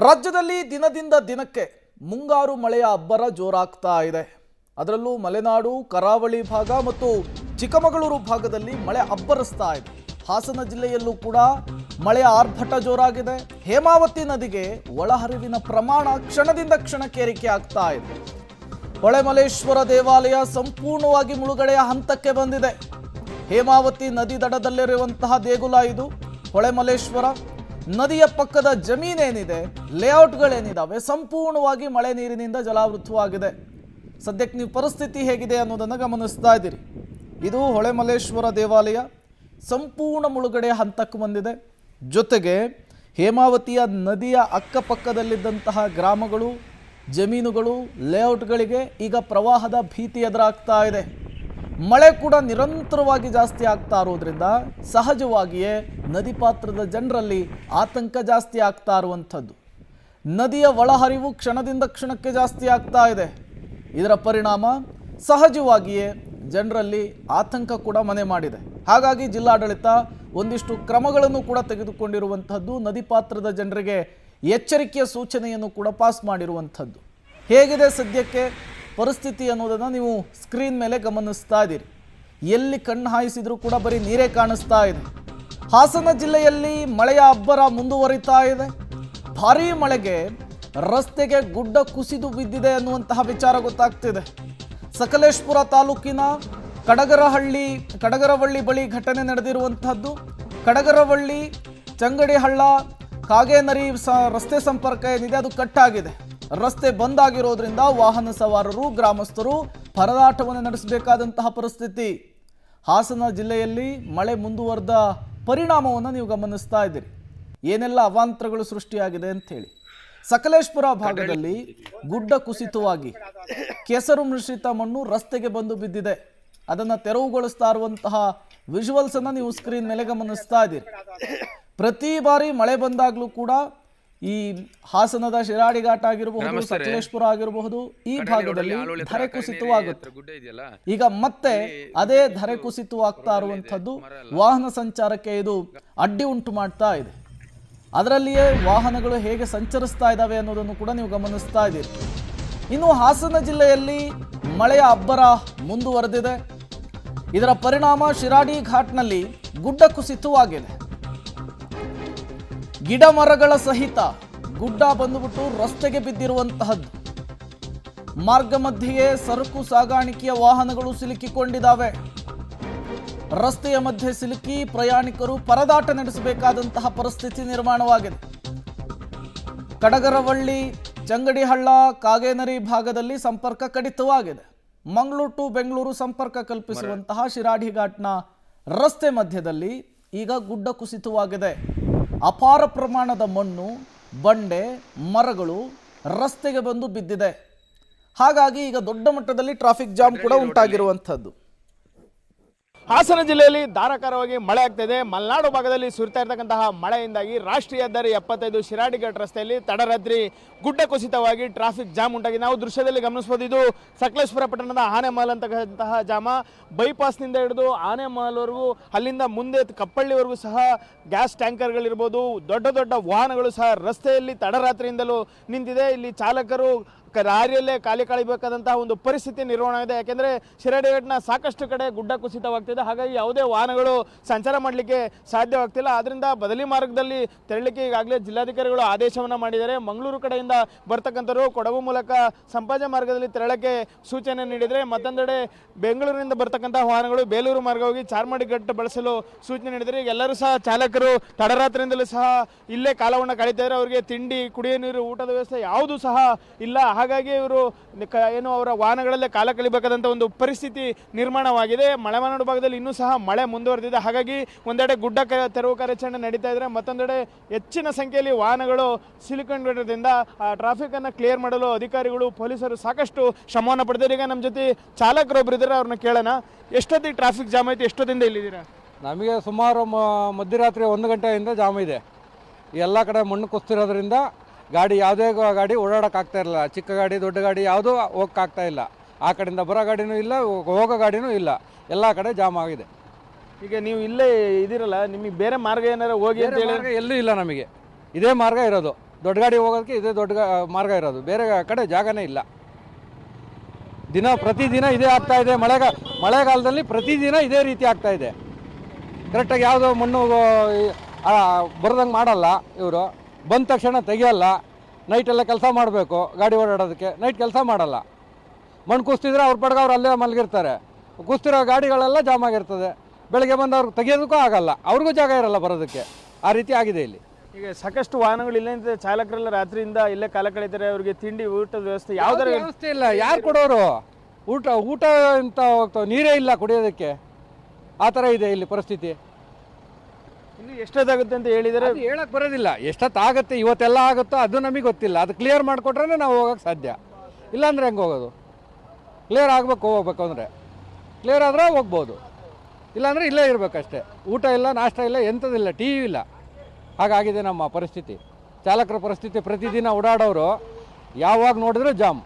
ರಾಜ್ಯದಲ್ಲಿ ದಿನದಿಂದ ದಿನಕ್ಕೆ ಮುಂಗಾರು ಮಳೆಯ ಅಬ್ಬರ ಜೋರಾಗ್ತಾ ಇದೆ. ಅದರಲ್ಲೂ ಮಲೆನಾಡು, ಕರಾವಳಿ ಭಾಗ ಮತ್ತು ಚಿಕ್ಕಮಗಳೂರು ಭಾಗದಲ್ಲಿ ಮಳೆ ಅಬ್ಬರಿಸ್ತಾ ಇದೆ. ಹಾಸನ ಜಿಲ್ಲೆಯಲ್ಲೂ ಕೂಡ ಮಳೆಯ ಆರ್ಭಟ ಜೋರಾಗಿದೆ. ಹೇಮಾವತಿ ನದಿಗೆ ಒಳಹರಿವಿನ ಪ್ರಮಾಣ ಕ್ಷಣದಿಂದ ಕ್ಷಣಕ್ಕೆ ಏರಿಕೆ ಆಗ್ತಾ ಇದೆ. ಹೊಳೆಮಲೇಶ್ವರ ದೇವಾಲಯ ಸಂಪೂರ್ಣವಾಗಿ ಮುಳುಗಡೆಯ ಹಂತಕ್ಕೆ ಬಂದಿದೆ. ಹೇಮಾವತಿ ನದಿ ದಡದಲ್ಲಿರುವಂತಹ ದೇಗುಲ ಇದು. ಹೊಳೆಮಲೇಶ್ವರ ನದಿಯ ಪಕ್ಕದ ಜಮೀನೇನಿದೆ, ಲೇಔಟ್ಗಳೇನಿದ್ದಾವೆ, ಸಂಪೂರ್ಣವಾಗಿ ಮಳೆ ನೀರಿನಿಂದ ಜಲಾವೃತವಾಗಿದೆ. ಸದ್ಯಕ್ಕೆ ನೀವು ಪರಿಸ್ಥಿತಿ ಹೇಗಿದೆ ಅನ್ನೋದನ್ನು ಗಮನಿಸ್ತಾ ಇದ್ದೀರಿ. ಇದು ಹೊಳೆಮಲೇಶ್ವರ ದೇವಾಲಯ ಸಂಪೂರ್ಣ ಮುಳುಗಡೆಯ ಹಂತಕ್ಕೆ ಬಂದಿದೆ. ಜೊತೆಗೆ ಹೇಮಾವತಿಯ ನದಿಯ ಅಕ್ಕಪಕ್ಕದಲ್ಲಿದ್ದಂತಹ ಗ್ರಾಮಗಳು, ಜಮೀನುಗಳು, ಲೇಔಟ್ಗಳಿಗೆ ಈಗ ಪ್ರವಾಹದ ಭೀತಿ ಎದುರಾಗ್ತಾ ಇದೆ. ಮಳೆ ಕೂಡ ನಿರಂತರವಾಗಿ ಜಾಸ್ತಿ ಆಗ್ತಾ ಇರೋದ್ರಿಂದ ಸಹಜವಾಗಿಯೇ ನದಿ ಪಾತ್ರದ ಜನರಲ್ಲಿ ಆತಂಕ ಜಾಸ್ತಿ ಆಗ್ತಾ ಇರುವಂಥದ್ದು. ನದಿಯ ಒಳಹರಿವು ಕ್ಷಣದಿಂದ ಕ್ಷಣಕ್ಕೆ ಜಾಸ್ತಿ ಆಗ್ತಾ ಇದೆ. ಇದರ ಪರಿಣಾಮ ಸಹಜವಾಗಿಯೇ ಜನರಲ್ಲಿ ಆತಂಕ ಕೂಡ ಮನೆ ಮಾಡಿದೆ. ಹಾಗಾಗಿ ಜಿಲ್ಲಾಡಳಿತ ಒಂದಿಷ್ಟು ಕ್ರಮಗಳನ್ನು ಕೂಡ ತೆಗೆದುಕೊಂಡಿರುವಂಥದ್ದು. ನದಿ ಪಾತ್ರದ ಜನರಿಗೆ ಎಚ್ಚರಿಕೆಯ ಸೂಚನೆಯನ್ನು ಕೂಡ ಪಾಸ್ ಮಾಡಿರುವಂಥದ್ದು. ಹೇಗಿದೆ ಸದ್ಯಕ್ಕೆ ಪರಿಸ್ಥಿತಿ ಅನ್ನೋದನ್ನು ನೀವು ಸ್ಕ್ರೀನ್ ಮೇಲೆ ಗಮನಿಸ್ತಾ ಇದ್ದೀರಿ. ಎಲ್ಲಿ ಕಣ್ಣು ಹಾಯಿಸಿದ್ರೂ ಕೂಡ ಬರೀ ನೀರೇ ಕಾಣಿಸ್ತಾ ಇದೆ. ಹಾಸನ ಜಿಲ್ಲೆಯಲ್ಲಿ ಮಳೆಯ ಅಬ್ಬರ ಮುಂದುವರಿತಾ ಇದೆ. ಭಾರೀ ಮಳೆಗೆ ರಸ್ತೆಗೆ ಗುಡ್ಡ ಕುಸಿದು ಬಿದ್ದಿದೆ ವಿಚಾರ ಗೊತ್ತಾಗ್ತಿದೆ. ಸಕಲೇಶಪುರ ತಾಲೂಕಿನ ಕಡಗರವಳ್ಳಿ ಬಳಿ ಘಟನೆ ನಡೆದಿರುವಂತಹದ್ದು. ಕಡಗರವಳ್ಳಿ ಚಂಗಡಿಹಳ್ಳ ಕಾಗೇನರಿ ರಸ್ತೆ ಸಂಪರ್ಕ ಏನಿದೆ ಅದು ಕಟ್ಟಾಗಿದೆ. ರಸ್ತೆ ಬಂದ್ ಆಗಿರೋದ್ರಿಂದ ವಾಹನ ಸವಾರರು, ಗ್ರಾಮಸ್ಥರು ಪರದಾಟವನ್ನು ನಡೆಸಬೇಕಾದಂತಹ ಪರಿಸ್ಥಿತಿ. ಹಾಸನ ಜಿಲ್ಲೆಯಲ್ಲಿ ಮಳೆ ಮುಂದುವರೆದ ಪರಿಣಾಮವನ್ನು ನೀವು ಗಮನಿಸ್ತಾ ಇದ್ದೀರಿ. ಏನೆಲ್ಲ ಅವಾಂತರಗಳು ಸೃಷ್ಟಿಯಾಗಿದೆ ಅಂತ ಹೇಳಿ. ಸಕಲೇಶಪುರ ಭಾಗದಲ್ಲಿ ಗುಡ್ಡ ಕುಸಿತವಾಗಿ ಕೆಸರು ಮಿಶ್ರಿತ ಮಣ್ಣು ರಸ್ತೆಗೆ ಬಂದು ಬಿದ್ದಿದೆ. ಅದನ್ನು ತೆರವುಗೊಳಿಸ್ತಾ ಇರುವಂತಹ ವಿಜುವಲ್ಸ್ ಅನ್ನು ನೀವು ಸ್ಕ್ರೀನ್ ಮೇಲೆ ಗಮನಿಸ್ತಾ ಇದ್ದೀರಿ. ಪ್ರತಿ ಬಾರಿ ಮಳೆ ಬಂದಾಗಲೂ ಕೂಡ ಈ ಹಾಸನದ ಶಿರಾಡಿ ಘಾಟ್ ಆಗಿರಬಹುದು, ಸಕಲೇಶಪುರ ಆಗಿರಬಹುದು, ಈ ಭಾಗದಲ್ಲಿ ಧರೆ ಕುಸಿತವಾಗುತ್ತೆ. ಈಗ ಮತ್ತೆ ಅದೇ ಧರೆ ಕುಸಿತವಾಗ್ತಾ ಇರುವಂಥದ್ದು ವಾಹನ ಸಂಚಾರಕ್ಕೆ ಇದು ಅಡ್ಡಿ ಉಂಟು ಮಾಡ್ತಾ ಇದೆ. ಅದರಲ್ಲಿಯೇ ವಾಹನಗಳು ಹೇಗೆ ಸಂಚರಿಸ್ತಾ ಇದ್ದಾವೆ ಅನ್ನೋದನ್ನು ಕೂಡ ನೀವು ಗಮನಿಸ್ತಾ ಇದ್ದೀರಿ. ಇನ್ನು ಹಾಸನ ಜಿಲ್ಲೆಯಲ್ಲಿ ಮಳೆಯ ಅಬ್ಬರ ಮುಂದುವರೆದಿದೆ. ಇದರ ಪರಿಣಾಮ ಶಿರಾಡಿ ಘಾಟ್ನಲ್ಲಿ ಗುಡ್ಡ ಕುಸಿತವಾಗಿದೆ. ಗಿಡ ಮರಗಳ ಸಹಿತ ಗುಡ್ಡ ಬಂದುಬಿಟ್ಟು ರಸ್ತೆಗೆ ಬಿದ್ದಿರುವಂತಹದ್ದು. ಮಾರ್ಗ ಮಧ್ಯೆಯೇ ಸರಕು ಸಾಗಾಣಿಕೆಯ ವಾಹನಗಳು ಸಿಲುಕಿಕೊಂಡಿದ್ದಾವೆ. ರಸ್ತೆಯ ಮಧ್ಯೆ ಸಿಲುಕಿ ಪ್ರಯಾಣಿಕರು ಪರದಾಟ ನಡೆಸಬೇಕಾದಂತಹ ಪರಿಸ್ಥಿತಿ ನಿರ್ಮಾಣವಾಗಿದೆ. ಕಡಗರವಳ್ಳಿ, ಚಂಗಡಿಹಳ್ಳ, ಕಾಗೇನರಿ ಭಾಗದಲ್ಲಿ ಸಂಪರ್ಕ ಕಡಿತವಾಗಿದೆ. ಮಂಗಳೂರು ಟು ಬೆಂಗಳೂರು ಸಂಪರ್ಕ ಕಲ್ಪಿಸುವಂತಹ ಶಿರಾಡಿ ಘಾಟ್ನ ರಸ್ತೆ ಮಧ್ಯದಲ್ಲಿ ಈಗ ಗುಡ್ಡ ಕುಸಿತವಾಗಿದೆ. ಅಪಾರ ಪ್ರಮಾಣದ ಮಣ್ಣು, ಬಂಡೆ, ಮರಗಳು ರಸ್ತೆಗೆ ಬಂದು ಬಿದ್ದಿದೆ. ಹಾಗಾಗಿ ಈಗ ದೊಡ್ಡ ಮಟ್ಟದಲ್ಲಿ ಟ್ರಾಫಿಕ್ ಜಾಮ್ ಕೂಡ ಉಂಟಾಗಿರುವಂಥದ್ದು. ಹಾಸನ ಜಿಲ್ಲೆಯಲ್ಲಿ ಧಾರಾಕಾರವಾಗಿ ಮಳೆ ಆಗ್ತಿದೆ. ಮಲೆನಾಡು ಭಾಗದಲ್ಲಿ ಸುರಿತಾ ಇರತಕ್ಕಂತಹ ಮಳೆಯಿಂದಾಗಿ ರಾಷ್ಟ್ರೀಯ ಹೆದ್ದಾರಿ 75 ಶಿರಾಡಿ ಘಾಟ್ ರಸ್ತೆಯಲ್ಲಿ ತಡರಾತ್ರಿ ಗುಡ್ಡ ಕುಸಿತವಾಗಿ ಟ್ರಾಫಿಕ್ ಜಾಮ್ ಉಂಟಾಗಿದೆ. ನಾವು ದೃಶ್ಯದಲ್ಲಿ ಗಮನಿಸಬಹುದು. ಇದು ಸಕಲೇಶಪುರ ಪಟ್ಟಣದ ಆನೆಮಹಲ್ ಅಂತಕ್ಕಂತಹ ಜಾಮ. ಬೈಪಾಸ್ನಿಂದ ಹಿಡಿದು ಆನೆಮಹಲ್ವರೆಗೂ, ಅಲ್ಲಿಂದ ಮುಂದೆ ಕಪ್ಪಳ್ಳಿವರೆಗೂ ಸಹ ಗ್ಯಾಸ್ ಟ್ಯಾಂಕರ್ಗಳಿರ್ಬೋದು, ದೊಡ್ಡ ದೊಡ್ಡ ವಾಹನಗಳು ಸಹ ರಸ್ತೆಯಲ್ಲಿ ತಡರಾತ್ರಿಯಿಂದಲೂ ನಿಂತಿದೆ. ಇಲ್ಲಿ ಚಾಲಕರು ದಾರಿಯಲ್ಲೇ ಖಾಲಿ ಕಳಿಬೇಕಾದಂತಹ ಒಂದು ಪರಿಸ್ಥಿತಿ ನಿರ್ಮಾಣ ಇದೆ. ಯಾಕೆಂದರೆ ಶಿರಾಡಿ ಘಾಟ್ನ ಸಾಕಷ್ಟು ಕಡೆ ಗುಡ್ಡ ಕುಸಿತವಾಗ್ತಿದೆ. ಹಾಗಾಗಿ ಯಾವುದೇ ವಾಹನಗಳು ಸಂಚಾರ ಮಾಡಲಿಕ್ಕೆ ಸಾಧ್ಯವಾಗ್ತಿಲ್ಲ. ಆದ್ದರಿಂದ ಬದಲಿ ಮಾರ್ಗದಲ್ಲಿ ತೆರಳಲಿಕ್ಕೆ ಈಗಾಗಲೇ ಜಿಲ್ಲಾಧಿಕಾರಿಗಳು ಆದೇಶವನ್ನು ಮಾಡಿದ್ದಾರೆ. ಮಂಗಳೂರು ಕಡೆಯಿಂದ ಬರ್ತಕ್ಕಂಥವ್ರು ಕೊಡಗು ಮೂಲಕ ಸಂಪಾಜೆ ಮಾರ್ಗದಲ್ಲಿ ತೆರಳಕ್ಕೆ ಸೂಚನೆ ನೀಡಿದರೆ, ಮತ್ತೊಂದೆಡೆ ಬೆಂಗಳೂರಿನಿಂದ ಬರ್ತಕ್ಕಂಥ ವಾಹನಗಳು ಬೇಲೂರು ಮಾರ್ಗ ಹೋಗಿ ಚಾರ್ಮಾಡಿ ಘಾಟ್ ಬಳಸಲು ಸೂಚನೆ ನೀಡಿದರೆ. ಈಗ ಎಲ್ಲರೂ ಸಹ ಚಾಲಕರು ತಡರಾತ್ರಿಯಿಂದಲೂ ಸಹ ಇಲ್ಲೇ ಕಾಲವನ್ನು ಕಳೀತಾರೆ. ಅವರಿಗೆ ತಿಂಡಿ, ಕುಡಿಯೋ ನೀರು, ಊಟದ ವ್ಯವಸ್ಥೆ ಯಾವುದೂ ಸಹ ಇಲ್ಲ. ಹಾಗಾಗಿ ಇವರು ಅವರ ವಾಹನಗಳಲ್ಲೇ ಕಾಲ ಕಳಿಬೇಕಾದಂಥ ಒಂದು ಪರಿಸ್ಥಿತಿ ನಿರ್ಮಾಣವಾಗಿದೆ. ಮಲೆನಾಡು ಭಾಗದಲ್ಲಿ ಇನ್ನೂ ಸಹ ಮಳೆ ಮುಂದುವರೆದಿದೆ. ಹಾಗಾಗಿ ಒಂದೆಡೆ ಗುಡ್ಡ ತೆರವು ಕಾರ್ಯಾಚರಣೆ ನಡೀತಾ ಇದ್ರೆ, ಮತ್ತೊಂದೆಡೆ ಹೆಚ್ಚಿನ ಸಂಖ್ಯೆಯಲ್ಲಿ ವಾಹನಗಳು ಸಿಲುಕೊಂಡಿರೋದ್ರಿಂದ ಟ್ರಾಫಿಕ್ ಅನ್ನು ಕ್ಲಿಯರ್ ಮಾಡಲು ಅಧಿಕಾರಿಗಳು, ಪೊಲೀಸರು ಸಾಕಷ್ಟು ಶ್ರಮವನ್ನು ಪಡೆದಿದ್ದಾರೆ. ಈಗ ನಮ್ಮ ಜೊತೆ ಚಾಲಕರೊಬ್ಬರು ಇದ್ದಾರೆ, ಅವ್ರನ್ನ ಕೇಳೋಣ. ಎಷ್ಟೊತ್ತಿಗೆ ಟ್ರಾಫಿಕ್ ಜಾಮ್ ಐತಿ, ಎಷ್ಟೊತ್ತಿಂದ ಇಲ್ಲಿದ್ದೀರಾ? ನಮಗೆ ಸುಮಾರು ಮಧ್ಯರಾತ್ರಿ 1 ಗಂಟೆಯಿಂದ ಜಾಮ್ ಇದೆ. ಎಲ್ಲ ಕಡೆ ಮಣ್ಣು ಕುಸ್ತಿರೋದ್ರಿಂದ ಯಾವುದೇ ಗಾಡಿ ಓಡಾಡೋಕ್ಕಾಗ್ತಾ ಇರಲಿಲ್ಲ. ಚಿಕ್ಕ ಗಾಡಿ, ದೊಡ್ಡ ಗಾಡಿ ಯಾವುದೂ ಹೋಗೋಕ್ಕಾಗ್ತಾ ಇಲ್ಲ. ಆ ಕಡೆಯಿಂದ ಬರೋ ಗಾಡಿನೂ ಇಲ್ಲ, ಹೋಗೋ ಗಾಡಿನೂ ಇಲ್ಲ. ಎಲ್ಲ ಕಡೆ ಜಾಮ್ ಆಗಿದೆ. ಈಗ ನೀವು ಇಲ್ಲೇ ಇದ್ದೀರಲ್ಲ, ನಿಮಗೆ ಬೇರೆ ಮಾರ್ಗ ಏನಾರು ಹೋಗಿ ಅಂತ ಹೇಳಿ? ಎಲ್ಲೂ ಇಲ್ಲ, ನಮಗೆ ಇದೇ ಮಾರ್ಗ ಇರೋದು. ದೊಡ್ಡ ಗಾಡಿ ಹೋಗೋದಕ್ಕೆ ಇದೇ ದೊಡ್ಡ ಮಾರ್ಗ ಇರೋದು, ಬೇರೆ ಕಡೆ ಜಾಗನೇ ಇಲ್ಲ. ಪ್ರತಿದಿನ ಇದೇ ಆಗ್ತಾ ಇದೆ. ಮಳೆಗಾಲದಲ್ಲಿ ಪ್ರತಿದಿನ ಇದೇ ರೀತಿ ಆಗ್ತಾ ಇದೆ. ಕರೆಕ್ಟಾಗಿ ಯಾವುದೋ ಮಣ್ಣು ಬರೋದಂಗೆ ಮಾಡಲ್ಲ ಇವರು. ಬಂದ ತಕ್ಷಣ ತೆಗಿಯಲ್ಲ. ನೈಟೆಲ್ಲ ಕೆಲಸ ಮಾಡಬೇಕು ಗಾಡಿ ಓಡಾಡೋದಕ್ಕೆ, ನೈಟ್ ಕೆಲಸ ಮಾಡಲ್ಲ. ಮಣ್ಣು ಕುಸ್ತಿದ್ರೆ ಅವ್ರ ಪಡ್ಗೆ ಅವ್ರು ಅಲ್ಲೇ ಮಲಗಿರ್ತಾರೆ. ಕುಸ್ತಿರೋ ಗಾಡಿಗಳೆಲ್ಲ ಜಾಮ್ ಆಗಿರ್ತದೆ. ಬೆಳಗ್ಗೆ ಬಂದು ಅವ್ರಿಗೆ ತೆಗಿಯೋದಕ್ಕೂ ಆಗಲ್ಲ, ಅವ್ರಿಗೂ ಜಾಗ ಇರಲ್ಲ ಬರೋದಕ್ಕೆ. ಆ ರೀತಿ ಆಗಿದೆ ಇಲ್ಲಿ. ಈಗ ಸಾಕಷ್ಟು ವಾಹನಗಳು ಇಲ್ಲೇ ಚಾಲಕರೆಲ್ಲ ರಾತ್ರಿಯಿಂದ ಇಲ್ಲೇ ಕಾಲ ಕಳೀತಾರೆ. ಅವರಿಗೆ ತಿಂಡಿ ಊಟದ ವ್ಯವಸ್ಥೆ ಯಾವುದರ ವ್ಯವಸ್ಥೆ ಇಲ್ಲ. ಯಾರು ಕೊಡೋರು ಊಟ ಅಂತ ಹೋಗ್ತಾವೆ, ನೀರೇ ಇಲ್ಲ ಕುಡಿಯೋದಕ್ಕೆ. ಆ ಥರ ಇದೆ ಇಲ್ಲಿ ಪರಿಸ್ಥಿತಿ. ಇನ್ನು ಎಷ್ಟೊತ್ತಾಗುತ್ತೆ ಅಂತ ಹೇಳಿದರೆ ಹೇಳಕ್ಕೆ ಬರೋದಿಲ್ಲ. ಎಷ್ಟೊತ್ತಾಗುತ್ತೆ, ಇವತ್ತೆಲ್ಲ ಆಗುತ್ತೋ ಅದು ನಮಗೆ ಗೊತ್ತಿಲ್ಲ. ಅದು ಕ್ಲಿಯರ್ ಮಾಡಿಕೊಟ್ರೆ ನಾವು ಹೋಗೋಕ್ಕೆ ಸಾಧ್ಯ. ಇಲ್ಲಾಂದರೆ ಹೆಂಗೆ ಹೋಗೋದು? ಕ್ಲಿಯರ್ ಹೋಗ್ಬೇಕು ಅಂದರೆ ಕ್ಲಿಯರ್ ಆದರೆ ಹೋಗ್ಬೋದು, ಇಲ್ಲಾಂದರೆ ಇಲ್ಲೇ ಇರಬೇಕಷ್ಟೇ. ಊಟ ಇಲ್ಲ, ನಾಷ್ಟ ಇಲ್ಲ, ಎಂಥದಿಲ್ಲ, ಟಿ ವಿ ಇಲ್ಲ. ಹಾಗಾಗಿದೆ ನಮ್ಮ ಪರಿಸ್ಥಿತಿ, ಚಾಲಕರ ಪರಿಸ್ಥಿತಿ. ಪ್ರತಿದಿನ ಓಡಾಡೋರು ಯಾವಾಗ ನೋಡಿದ್ರೂ ಜಾಮ್.